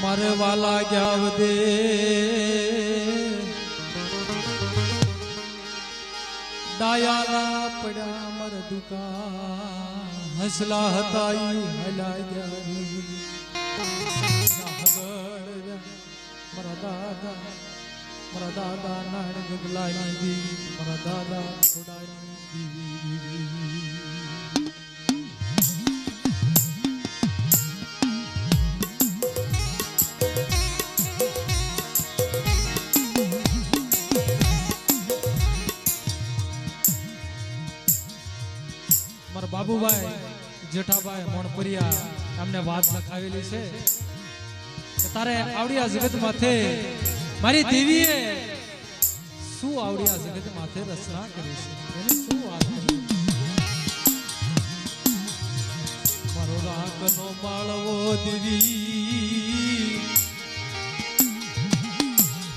મારે વાલા ગયા દે ડાયાલા પડ્યા મર દુકા હસલા હતા હલા ગયા મારા દાદા નાડ ગગલાની દેવી મારા દાદા થોડાની દેવી બાબુભાઈ જેઠાભાઈ મોણપુરિયા અમને વાત લખાવેલી છે કે તારે આવડિયા જગત માથે મારી દેવીએ શું આવડિયા જગત માથે રચના કરી છે એની શું વાત કરી મારો રાખનો માળવો દેવી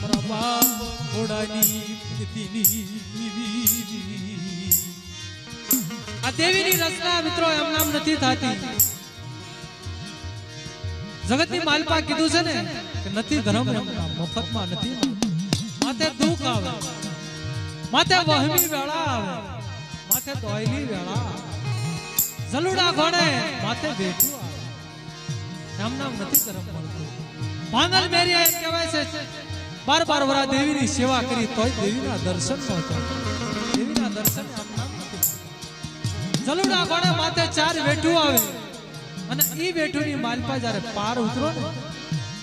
મારા બાપ ઘોડાની પ્રીતિની આ દેવીની રચના મિત્રો એમ નામ નથી થતી. જગતની માલપા કીધું છે ને કે નથી ધર્મ મફતમાં નથી. માથે દુઃખ આવે, માથે વહમી વેળા આવે, માથે દોયલી વેળા આવે, જલુડા ઘોડે માથે બેઠું આવે. એમ નામ નથી ધર્મ મળતું. ભાંગલ મેરિયા એમ કહેવાય છે 12 વરા દેવીની સેવા કરી તોય દેવીના દર્શન નહોતા. દેવીના દર્શન જલુડા કોણે માથે 4 વેઠું આવે અને ઈ વેઠુની માલપા જ્યારે પાર ઉતરો ને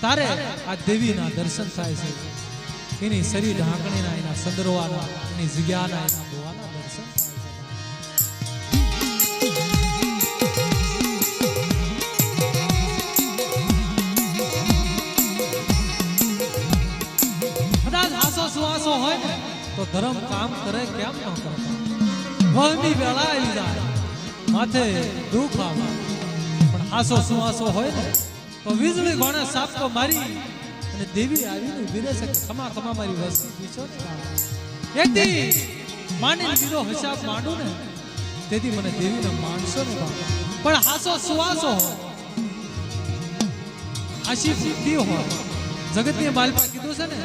તારે આ દેવીના દર્શન થાય છે. એની શરીર ઢાંકણીના, એના સંદરવાના, એની જગ્યાના, એના બોવાના દર્શન થાય છે. કદાચ હાસો સુવાસો હોય ને તો ધર્મ કામ કરે કેમ ન કરતા. વહમી વેળા આવી જાય, માથે દુઃખ આવે, પણ હાસો સુવાસો હોય ને તો વીજળી ઘોડે સાપકો મારી અને દેવી આવીને ઉભી રહેશે કે ખમા ખમા મારી વસ્તી પીછો ને એથી માની દીધો હિસાબ માંડું ને તેથી મને દેવીને માનશો ને પણ હાસો સુવાસો હોય, આશી બુદ્ધિ હોય. જગતની માલપા કીધું છે ને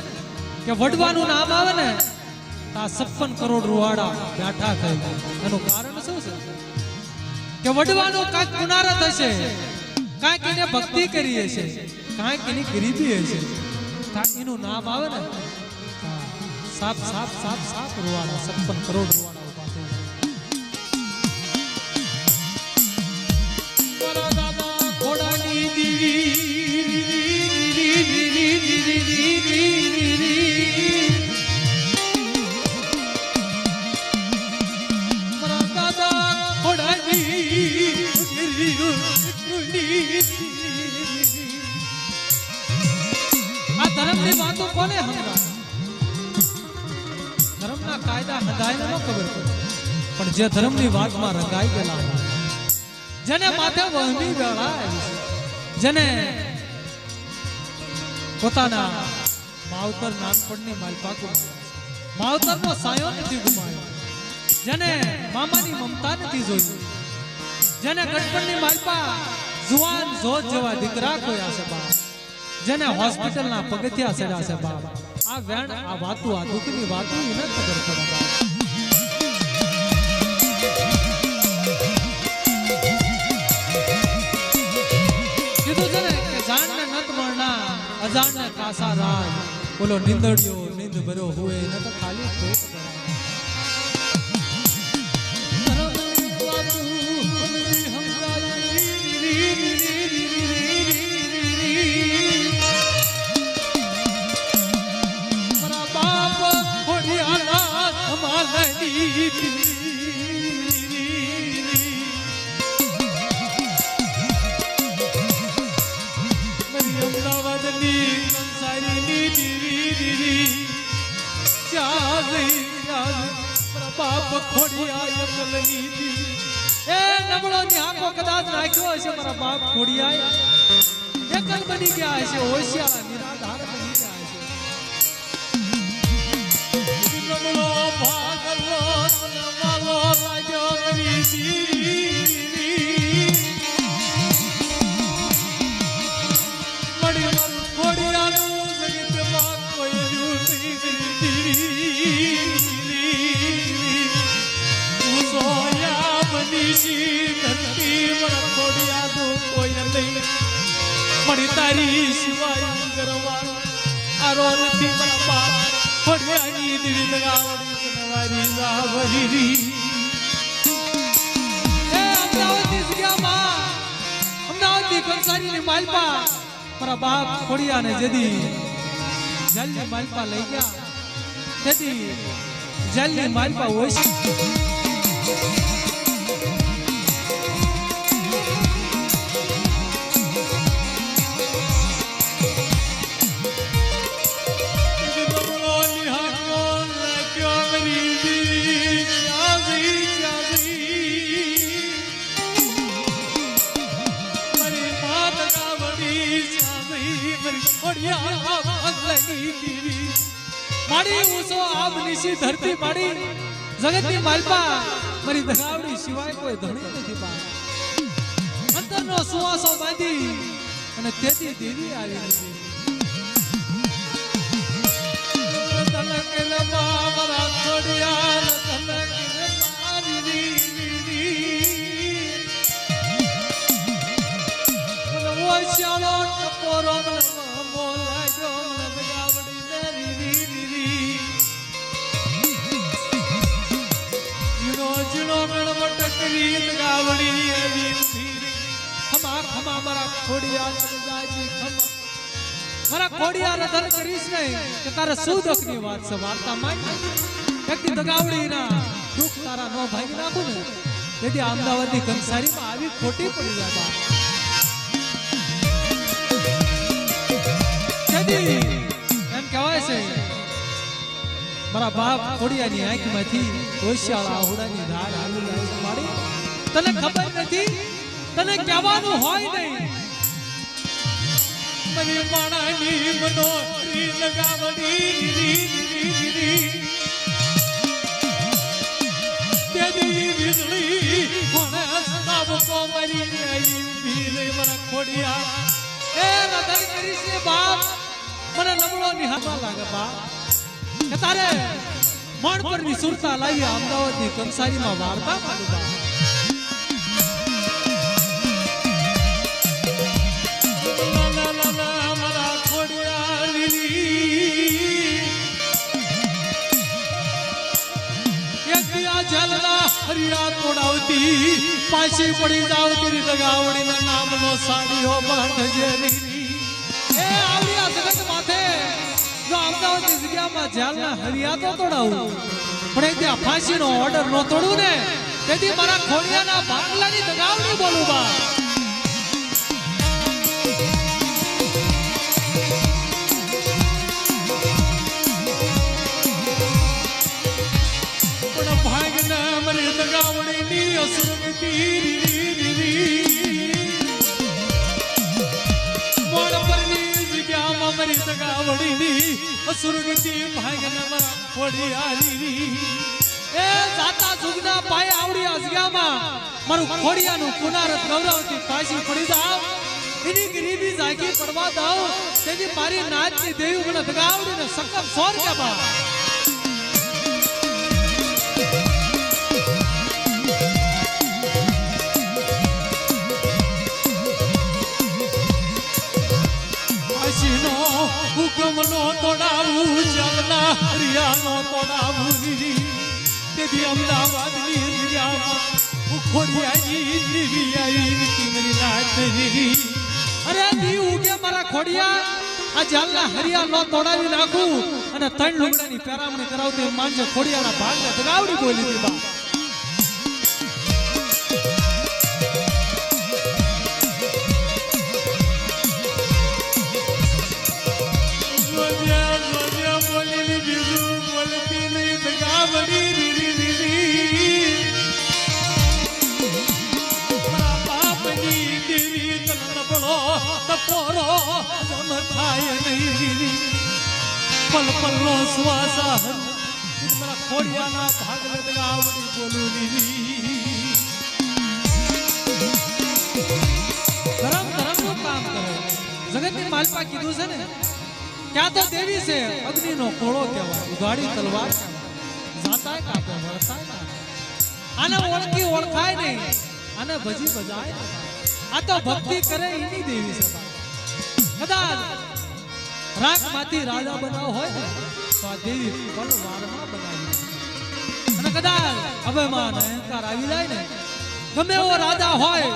કે વડવાનું નામ આવે ને આ 56 કરોડ રૂવાડા બેઠા થઈ. એનું કારણ શું છે કે વડવાનો કાંઈક પુનારત હશે, કાંઈક એને ભક્તિ કરીએ છે, કાંઈક એની ગરીબી હશે. એનું નામ આવે ને સાપ સાપ સાપ સાપ રૂવાડા 56 કરોડ રૂવાડા ઉભા થઈ. મારા દાદા ઘોડાની દીવી આ ધર્મની વાતો કોને સમજાય? ધર્મના કાયદા હદાયને ન ખબર પડે, પણ જે ધર્મની વાતમાં રંગાઈ ગયેલા હોય, જેને માથે વહમી વેળા આવી છે, જેને પોતાના માવતર નાનપણની માલપા ગુમાવી, માવતરનો સાયો નથી ગુમાવ્યો, જેને મામાની મમતા નથી જોઈ, જેને ગણપણની માલપા જુવાન જોત જેવા દીકરા ખોયા છે બાપ, જેને હોસ્પિટલના પગથિયા ચડ્યા છે બાપ. આ વેણ, આ વાતું, આ દુઃખની વાતું એને ખબર પડે બાપ. કીધું છે ને કે જાણને નત મળના અજાણને કાસા રાજ, બોલો નિંદડિયો નિંદ ભર્યો હોય ન તો ખાલી પેટ કદાચ રાખ્યો હશે મારા બાપ ખોડિયા એકલ બની ગયા હશે, હોશિયાર નિરાધાર બની ગયા હશે. निशी धरती पर खोड़िया तो कोई नहीं मरी तारी शिवाय गरवा आरो नथी मरा बाप खोड़िया नी दिली लगावड़ी नवारी जावरी ए अमदावाद ની જગ્યામાં અમદાવાદ ની કંસારી ની માલપા મારા બાપ ખોડિયા ને જેદી જલ્દી માલપા લઈ ગયા તેથી જલ્દી માલપા હોય माड़ी ऊसो आब निशी धरती माड़ी जगत की मालपा मरी दगावड़ी सिवाय कोई धणी नहीं पा अंतर नो सुवासो बांधी અને તેદી દેવી આવી તલક લબા મારા ખોડિયા તલક મારી રી ઓ ચાલો ટપોરો મોલાજો દગાવડી जीनो गणवट करीत गावड़ी अभी खमा खमा मरा खोड़िया जाजी खमा मरा खोड़िया रधन करीस नहीं कि तारा सुदक नी बात से वार्ता माई व्यक्ति दगावड़ी ना दुख तारा नो भाई ना को ने यदि अमदावाद नी कंसारी में आवी खोटी पड़ी जाय बा यदि एम कहेवाय छे मारा बाप खोड़िया नी आंख मांथी होशियाळा आहुडानी धार आवी जाय छे माड़ी तने खबर नथी तने कहेवानुं होय नहीं मनी माणानी मनोरी लगावडी री तेदी बिजली कोणे सब को मरी गई भीले मारा खोड़िया ए रधन करी से बाप मने नबळो निहाळवा लागे बाप तारे मण पर ની સુરતા લાવી અમદાવાદ ની કંસારી માં વાર્તા માંડવા લા લા લા મારા ખોડિયા લીલી એક દિયા જલના હરિયા તોડાવતી પાછી પડી જાવતી દગાવડી ના નામ નો સાડીઓ બાંધજે લીલી એ આવડિયા જગત માથે जो अमदावाद की जगह में जेलना हरिया तो तोड़ाऊ पण ए त्या फांसी नो ऑर्डर नो तोड़ू ने तेदी मारा खोड़िया ना बांगला नी दगावणी बोलू बा पण भागना मरे दगावणी नी असुर तीरी मोड़ पर नी जगह में मरी दगावणी नी असुरगति भागना मारा खोड़िया री ए जाता जुगना पाए आवड़ी अजग्या मा मारू खोड़िया नु पुनरत गौरवती पासी पड़ी जाओ इनी गरीबी जागी पड़वा दाओ तेजी मारी नाच की देवी मन दगावड़ी ने सकम सोर के बा हुक्म नो तोड़ावू जलना हरिया नो तोड़ावू तेदी अमदावाद नी जगह खोड़िया नी आई मेरी नाच री अरे नी उगे मारा खोड़िया आ जलना हरिया नो तोड़ावी नाखू अने त्रण लुगडानी पेरामणी करावती मांजे खोड़ियाना भागने दगावड़ी बोली दी बा पल पल नो सुवासा मेरा खोड़िया ना भाग ले दगावड़ी बोलू ली धर्म धर्म नो काम करे जगत ની માલપા કીધું છે ને क्या तो देवी से अग्नि नो कोड़ो कहेवाय उगाड़ी तलवार जाता है कापे वळता है आने ओळखी ओळखाय नहीं આને ભજી બજાય આ તો ભક્તિ કરે એની દેવી છે કદાચ રાખમાંથી રાજા બનાવ હોય ને તો આ દેવી પલવારમાં બનાવી અને કદાચ અભિમાન અહંકાર આવી જાય ને ગમે એવો રાજા હોય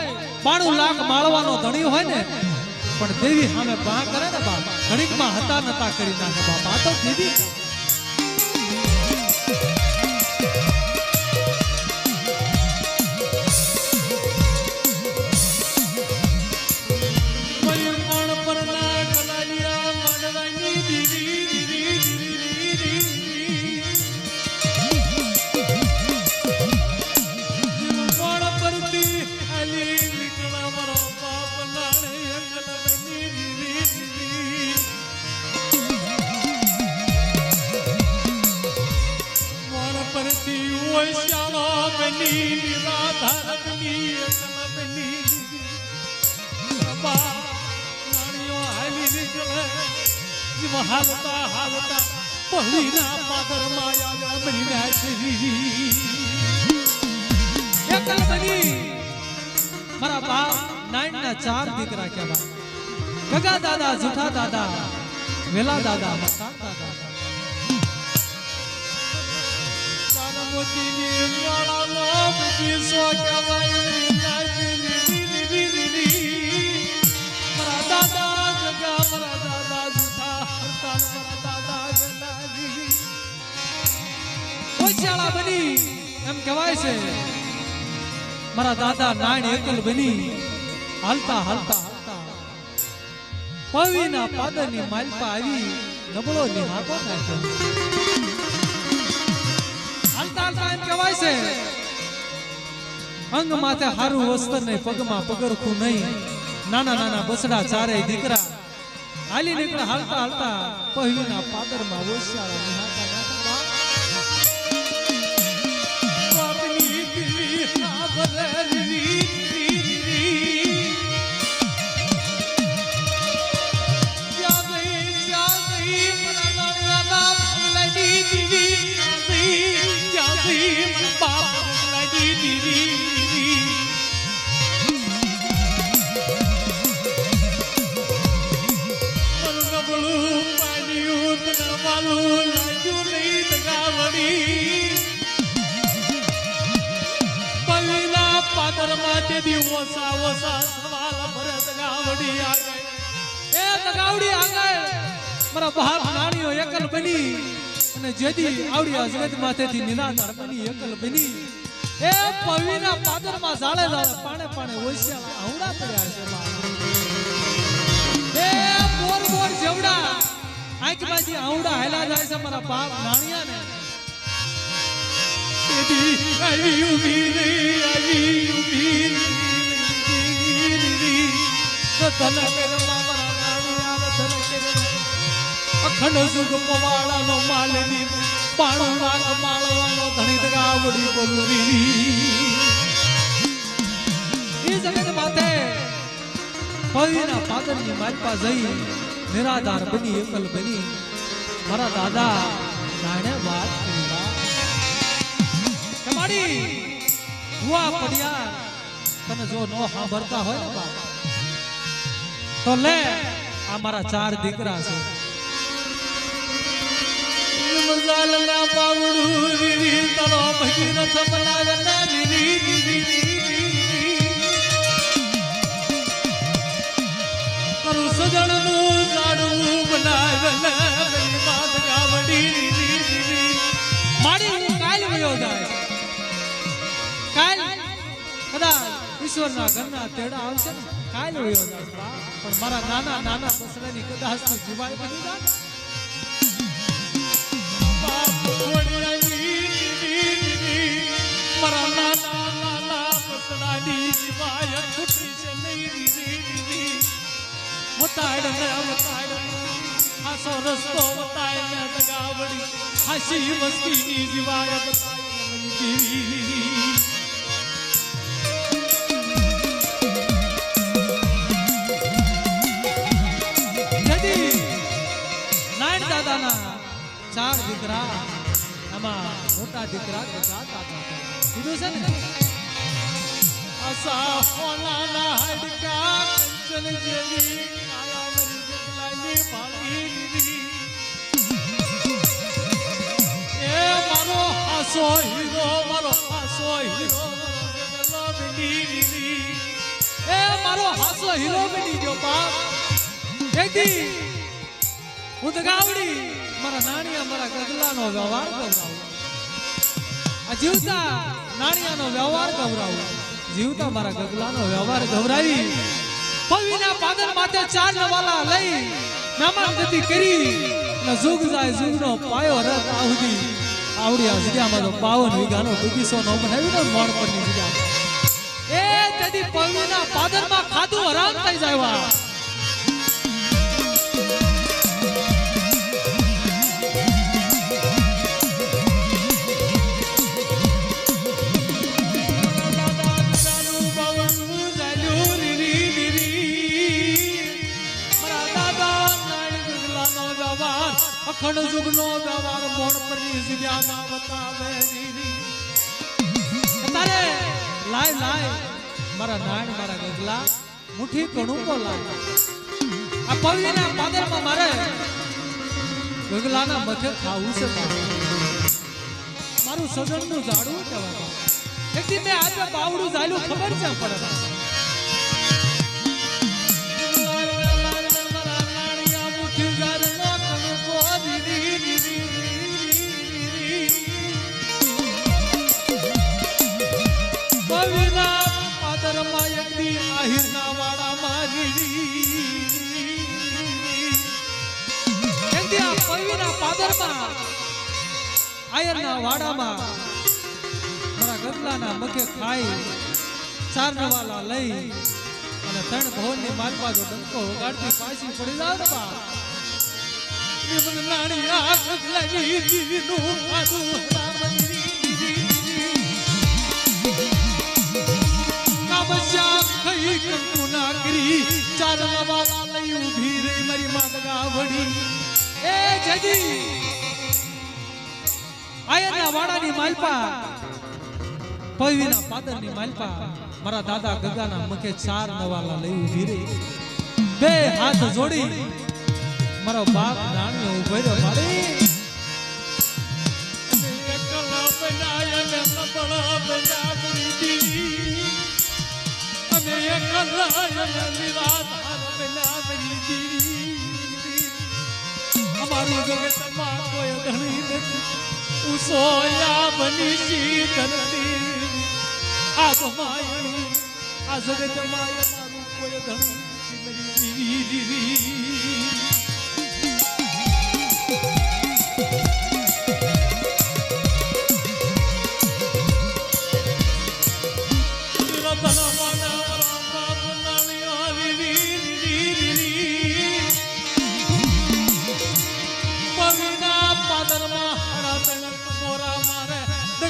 92 લાખ માળવાનો ધણી હોય ને પણ દેવી સામે બા કરે ને બાપ ઘડીકમાં હતા નતા કરી નાખે બાપ આ તો દેવી હાલતા હાલતા પહલીના પાદર માયા બની નાખી એકલ બની મારા બાપ નાઈના 4 દીકરા કેવા ગગા દાદા જુઠા દાદા વેલા દાદા મસ્તા દાદા તારા મોતીની વાળા લોક જીસો કેવાય મારા દાદા જગા મારા દાદા જુઠા મારા દાદા વેલાજી ઓછાળા બની એમ કહેવાય છે મારા દાદા નાણ એકલ બની હાલતા હાલતા હાલતા પવીના પાદરની માલપા આવી નબળો નિહાકો નાખ્યો હાલતા હાલતા એમ કહેવાય છે અંગ માથે હારું વસ્ત્ર નહીં પગમાં પગરખું નહીં નાના નાના બસડા ચારેય દીકરા હાલી નીકળે હાલતા હાલતા પહલીના પાદરમાં ઓછાળા નિહાકા નાખવા બાપની દિલી સાબરલી ઓસા ઓસા સવાલ ભરત ગાવડી આગળ એ ગાવડી આગળ મારા બાપ નાણીઓ એકલ બની અને જેદી આવડી અજગત માથેથી નિરાધાર બની એકલ બની એ પવીના પાદરમાં જાળે જાળે પાણે પાણે ઓસિયા આવડા પડ્યા છે એ બોર બોર જેવડા આંખમાંથી આવડા હેલા જાય છે મારા બાપ નાણિયા ને તેદી આવી ઉભી અખંડ સુખ પવાળાનો માલની પાણો નાગ માળવાનો ધણી ગાવડી બોલુરી એ જગત માથે પવીના પાદરની માલપા જઈ નિરાધાર બની એકલ બની મારા દાદા નાણે વાત કરી તમારી હુઆ પડ્યા તને જો નો સાંભળતા હોય ને બાપ તો લે આ મારા 4 દીકરા છે મજાલના પાવડું રીરી તરો ભગીરથ બનાવના રીરી કરું સજણનું જાડું બનાવના બની વાત ગાવડી રીરી મારી હું કાલ વયો જાય કાલ કદાચ ઈશ્વરના ઘરના તેડા આવશે ને કાલ વયો જાય પણ મારા નાના નાના બસડાની કદાચ તો જીવાય બની જાય મારા નાના નાના બસડાની જીવાય છૂટી છે નહીં રીરી મતાડ ને મતાડ આસો રસ્તો મતાડ ને ગાવડી હાસી મસ્તીની જીવાય બતાય દેવી દાદાના 4 દીકરા આમાં મોટા દીકરા ગગા દાદા કીધું છે ને આ હાસા હોનાના હાડકા કંચન જેવી કાયાવરી ગગલાની ભાળી એ મારો હાસો હીરો ગગલો બની એ મારો હાસો હીરો બની ગયો બાપ એકદી હું તો ગાવડી મારા નાણિયા મારા ગગલાનો વ્યવહાર ગવરાવું આ જીવતા નાણિયાનો વ્યવહાર ગવરાવું જીવતા મારા ગગલાનો વ્યવહાર ગવરાવી પવિના પાદર માથે ચાર નવાલા લઈ મહેમાન ગતિ કરી ને જુગ જાય જુગનો પાયો રત આવડી આવડી આ જગ્યામાં તો 52 વીઘાનો બગીચો નો બનાવ્યો ને મોણ પરની જગ્યા એ તેથી પવિના પાદરમાં ખાધું હરામ થઈ જાય અખંડ જુગનો વ્યવહાર મોણ પરની જગ્યામાં બતાવે તારે લાય મારા નાણ મારા ગગલા મુઠ્ઠી કણુકો લાય આ પવિના પાદરમાં મારે ગગલાના મથે ખાવું છે મારું સજનનું ઝાડવું કહેવાય એકદી મેં આજે બાવડું ઝાલ્યું ખબર છે પડે આયરના વાડામાં મારા ગગલાના મખે ખાઈ ચાર નવાલા લઈ અને ત્રણ ભવનની માલપા જો ડંકો વગાડતી પાછી પડી જાવ ને બા મને નાણી આ ગગલાની દીનું આદુ કાબશા ખઈ કંકુ નાગરી ચાર નવાલા લઈ ઊભી રહી મારી માં ગાવડી એ જજી આયરના વાડાની માલપા પવિના પાદરની માલપા મારા દાદા ગગાના મુખે ચાર નવાલા લઈ ઊભી રહી બે હાથ જોડી મારો બાપ નાણિયો ઉભો રહ્યો મારી એકલા બનાય ને નબળા બનાવરી દી અને એકલા ને નિરાધાર બનાવરી દી અમારું જગતમાં કોઈ ધણી નથી ઉસોયા બની શીતલની આ માયણી આ જગત માય મારું કોઈ ધણી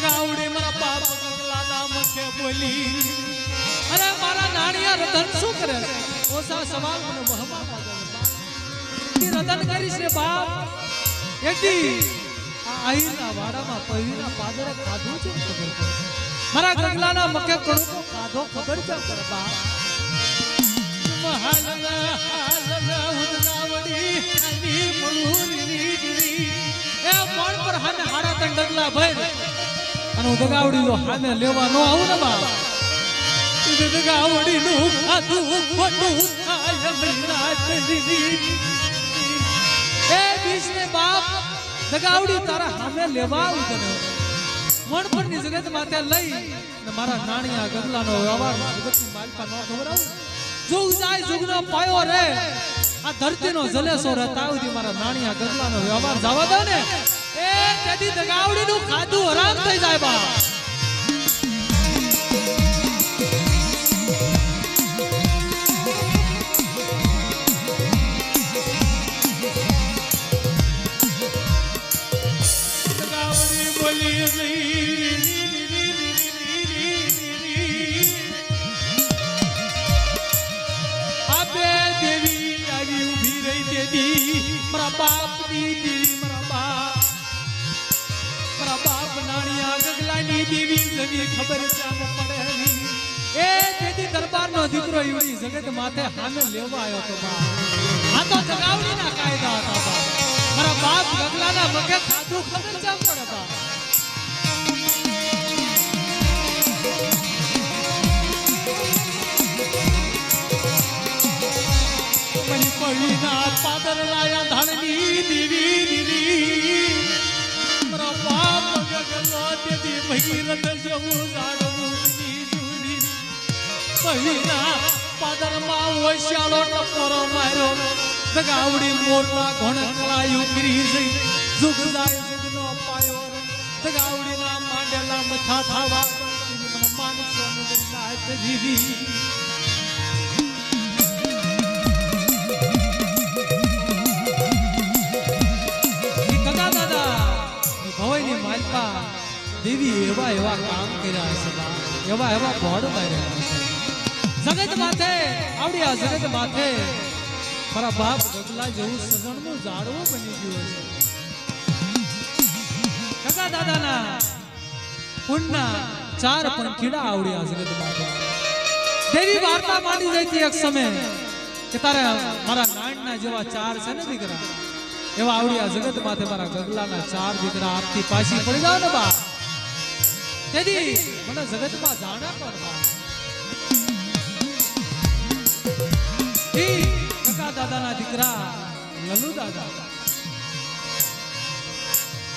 ગાવડી મારા બાપ ગગલાના મખે બોલી અરે મારા નાણિયા રતન શું કરે ઓસા સવાલ મને વહમાં કે રતન કરીશ રે બાપ એકદી આ આઈના વાડામાં પવિના પાદરે ખાધું છે ખબર મારા ગગલાના મખે કણકો ખાધો ખબર છે પર બાપ મહાલના હાલના ઉદગાવડી આની મણુરી એ મોણ પર હાને હાડા તન ડગલા ભઈ અને હું દગાવડી જો હામે લેવા નો આવું ને બા દગાવડી નું ખાધું ખોટું થાય મહિના એ બીજને બાપ દગાવડી તારા હામે લેવા આવું તને મણપરની જગત માથે લઈ ને મારા નાણિયા ગગલાનો વ્યવહાર જગતની માલપા નો ખવડાવું જુગ જાય જુગનો પાયો રે આ ધરતીનો જલેસો રે તાવથી મારા નાણિયા ગગલાનો વ્યવહાર જવા દો ને એ તેથી દગાવડીનું ખાધું હરામ થઈ જાય બા દગાવડી બોલી આપે દેવી આવી ઊભી રહી દેવી મારા બાપની દેવી બાપ નાણિયા ગગલાની દેવી જવી ખબર ચામ પડે એ દીકરો ઈવડી જગત માથે સામે લેવા આવ્યો તો બા આ તો જગાવડીના કાયદા હતા બા મારા બાપ ગગલાના મગે ખાધું ખબર જામ પડે બા મની પડીના પાદર લાયા ધાણની દીવી દીવી મારા બાપ ગગલો દેવી ભગીરથ જેવું જાડવું ની જુડી પડીના પાદરમાં ઓશિયાળો ટપોરો માર્યો જગાવડી મોરલા ઘોણકલા યુગરી જઈ જુગ જાય જુગનો પાયો જગાવડીના માંડેલા મથા થાવા મને માનસોનું નાચ દીધી ભવાઈની માલપા દેવી એવા એવા કામ કર્યા છે બા એવા એવા ભોડ માર્યા છે જગત માથે આવડી આ જગત માથે મારા બાપ ગગલા જેવું સજણનું ઝાડવું બની ગયું છે કાકા દાદાના પુણ્યના 4 પંખીડા આવડી આ જગત માથે દેવી વાર્તા માંડી જઈતી એક સમય કે તારે મારા નાણના જેવા 4 છે ને દીકરા એવા આવડી આ જગત માથે મારા ગગલાના 4 દીકરા આપથી પાછી પડી જાવ ને બા તેથી મને જગતમાં જાણા કર બા કાકા દાદાના દીકરા લલુ દાદા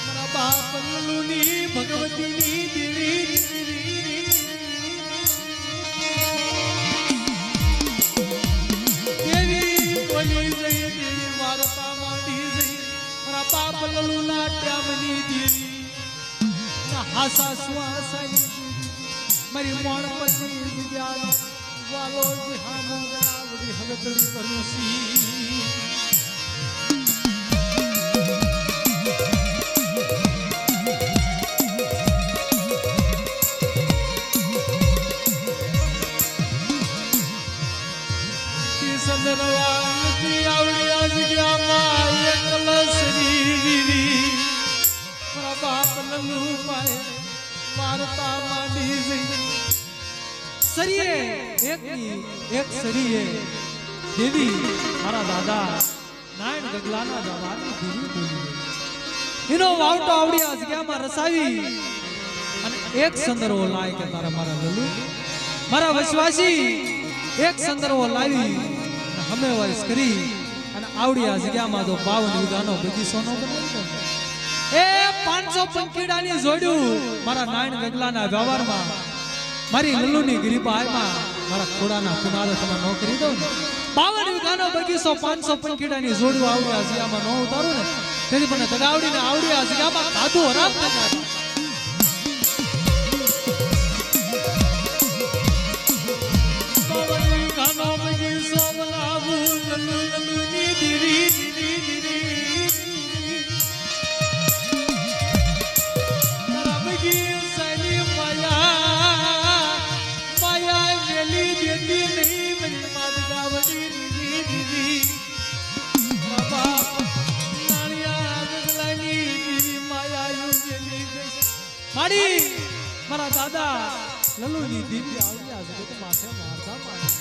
મારા બાપ લલુની ભગવતીની દેવી બોલી જઈ દેવી વાર્તા માંડી જઈ મારા બાપ લલુના ટ્યામની દેવી હાસા સુવાસાની મારી મોણ પત્ની વિદ્યા વાલો જે હામોરાવડી હગતડી કરુસી સંદરવાલથી આવડી આ જગ્યામાં એકલસરી મારા બાપ લલ્લુ પાએ વાર્તા માંડી જઈ સરીએ એક સરીએ દેવી મારા દાદા નાયણ ગગલાના જવાની દેવી બોલી એનો વાવટો આવડી આ જગ્યામાં રસાવી અને એક સંદર્ભો લાય કે તારા મારા લલ્લુ મારા વિશ્વાસી એક સંદર્ભો લાવી અમે વયસ કરી અને આવડી આ જગ્યામાં તો 52 વીઘાનો બગીચોનો બનાવ્યો એ 500 પંખીડાની જોડ્યું મારા નાયણ ગગલાના વ્યવહારમાં મારી લલ્લુની ગરીબાઈમાં મારા ખોડાના પુનારે તમે નોકરી દઉં ને 52 વીઘાનો બગીચો 500 પંખીડાની જોડ્યું આવડી આ જગ્યામાં ન ઉતારું ને તેથી મને તગાવડીને આવડી આ જગ્યામાં કાધું હરામ ન થાય મારા દાદા લલ્લુની દીદી આવડી આ જગત માથે મારતા પાડી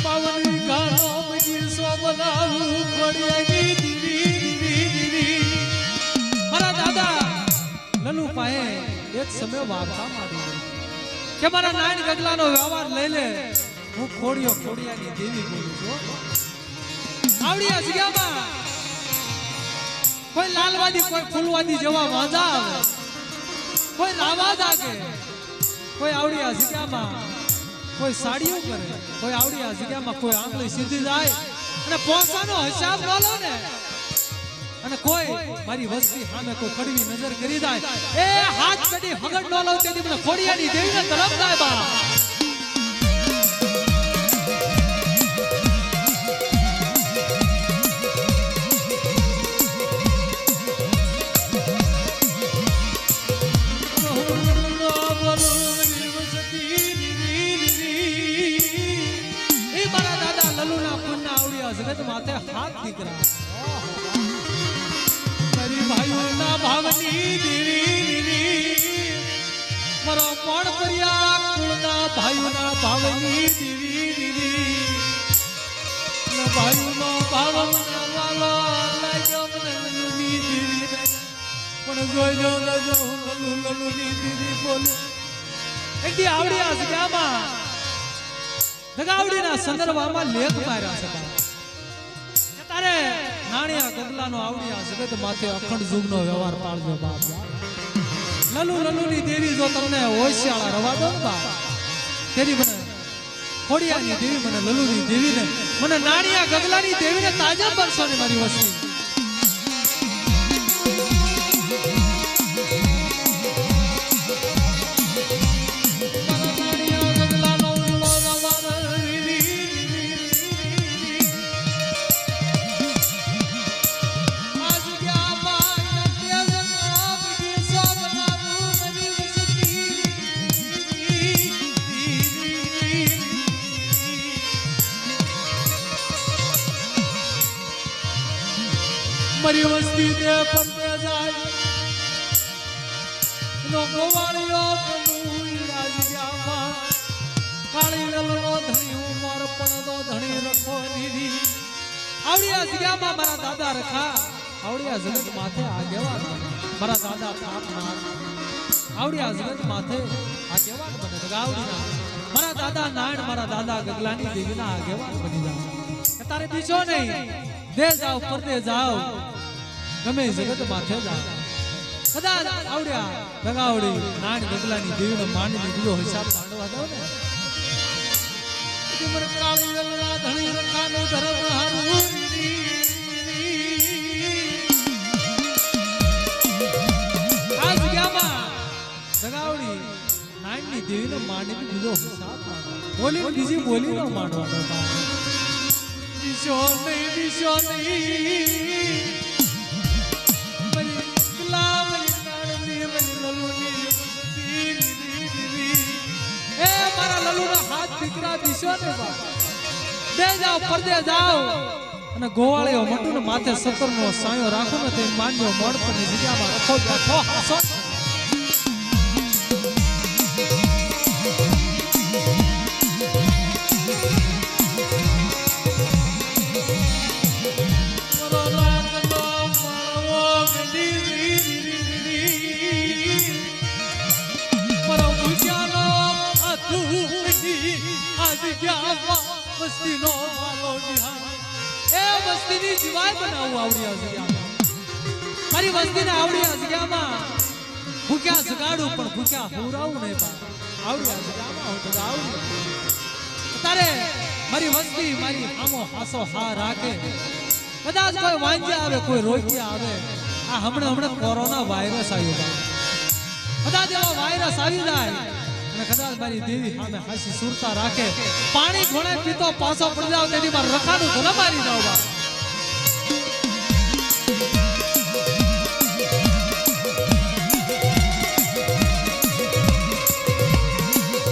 પાવની ગાનો બગીચો બનાવું ખોડિયાની દીદી મારા દાદા લલ્લુ પાએ એક સમય વાર્તા માંડી કે મારા નાયણ ગગલાનો વ્યવહાર લઈ લે હું ખોડિયાની દેવી બોલું છું આવડી આ જગ્યામાં કોઈ લાલવાદી કોઈ ફૂલવાદી જેવા વાંધા આવે કોઈ રાવા જાગે કોઈ આવડી આ જગ્યામાં કોઈ સાડીઓ કરે કોઈ આવડી આ જગ્યામાં કોઈ આંગળી સીધી જાય અને પોસાનો હિસાબ ન લો ને અને કોઈ મારી વસ્તી સામે કોઈ કડવી નજર કરી જાય એ હાથ કડી હગડ ન લો તેથી મને ખોડિયાની દેવીને તરફ જાય બા જગત માથે હાથ દીકરા મારી ભાઈઓના ભાવની ભાવની દીવી ભાઈનો ભાવ મને વાલો લાગ્યો મને લલુની દીવી પણ જોઈજો લજો લલુની દીવી બોલું એક દી આવડી આ જગ્યામાં દગાવડીના સંદર્ભમાં લેખ માર્યા છે કે તારે નાણિયા ગગલાનો આવડી આ જગત માથે અખંડ યુગનો વ્યવહાર પાળજો બાપ લલુની દેવી જો તમને હોશિયાળા રવા દો બાપ તેરી મને ખોડિયાની દેવી મને લલુની દેવીને મને નાણિયા ગગલાની દેવીને તાજા બરસો ને મારી વસ્તી મારી વસ્તી દે પરદે જાય નો ગોવાળિયો બનું આજ ગ્યામાં કાળી લલનો ધણી ઉમર પડદો ધણી રખો દીધી આવડી આ જગ્યામાં મારા દાદા રખા આવડી આ જગત માથે આગેવાન મારા દાદા તાપનાર આવડી આ જગત માથે આગેવાન બને ગાવડીના મારા દાદા નારાયણ મારા દાદા ગગલાની દેવીના આગેવાન બની જાવ તારે બીજો નહીં દે જાઓ પરદે જાઓ ગમે જગત માથે જાઓ કદાચ આવડ્યા દગાવડી નાની ગગલાની દેવીનો માનીને બીજો હિસાબ માંડવા દો ને મને કાળી લલના ધણી રખાનું ધર્મ હારું આ જગ્યામાં દગાવડી નાની દેવીનો માનીને બીજો હિસાબ માંડવા બોલી બીજી બોલી ન માંડવાનો દિશો નહીં દે જાઓ પરદે જાઓ અને ગોવાળીઓ મટુને માથે સતરનો સાયો રાખો ને તે માન્યો મળપની જગ્યામાં રખો બેઠો હસો વસ્તીનો મારો નિહાળ એ વસ્તીની જીવાય બનાવું આવડી આ જગ્યામાં મારી વસ્તીને આવડી આ જગ્યામાં ભૂખ્યા જગાડું પણ ભૂખ્યા હુરાવું નહીં બા આવડી આ જગ્યામાં હું તો આવડી તારે મારી વસ્તી મારી આમો હાસો હા રાખે કદાચ કોઈ વાંજ્યા આવે કોઈ રોગ્યા આવે આ હમણાં કોરોના વાયરસ આવ્યો બા કદાચ એવો વાયરસ આવી જાય અને કદાચ મારી દેવી સામે હાસી સુરતા રાખે પાણી ઘોડે પીતો પાછો પડી જાવ તેની માં રખાનું ઘોડા મારી જાવ બા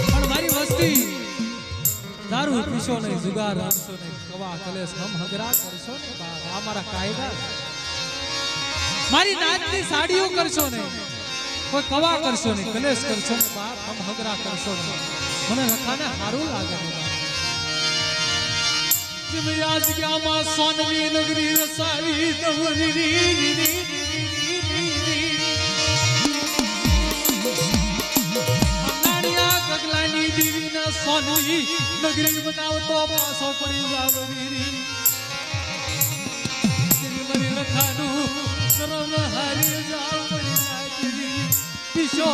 પણ મારી વસ્તી દારૂ પીશો નહીં જુગાર રમશો નહીં કવા કલેશ હમ હગરા કરશો ને બા આ મારા કાયદા મારી નાચની સાડીઓ કરશો નહીં કોઈ કવા કરશો નહીં કલેશ કરશો ને બાપ હમ હગરા કરશો નહીં મને રખાને સારું લાગે જીમ આજ ગ્યામાં સોનવી નગરી રસાવી દવરી નાણિયા ગગલાની દેવીના સોનવી નગરી બનાવતો પાછો પડી જાવ વીરી મરી રખાનું કરમ હારી જાવ પડી પીશો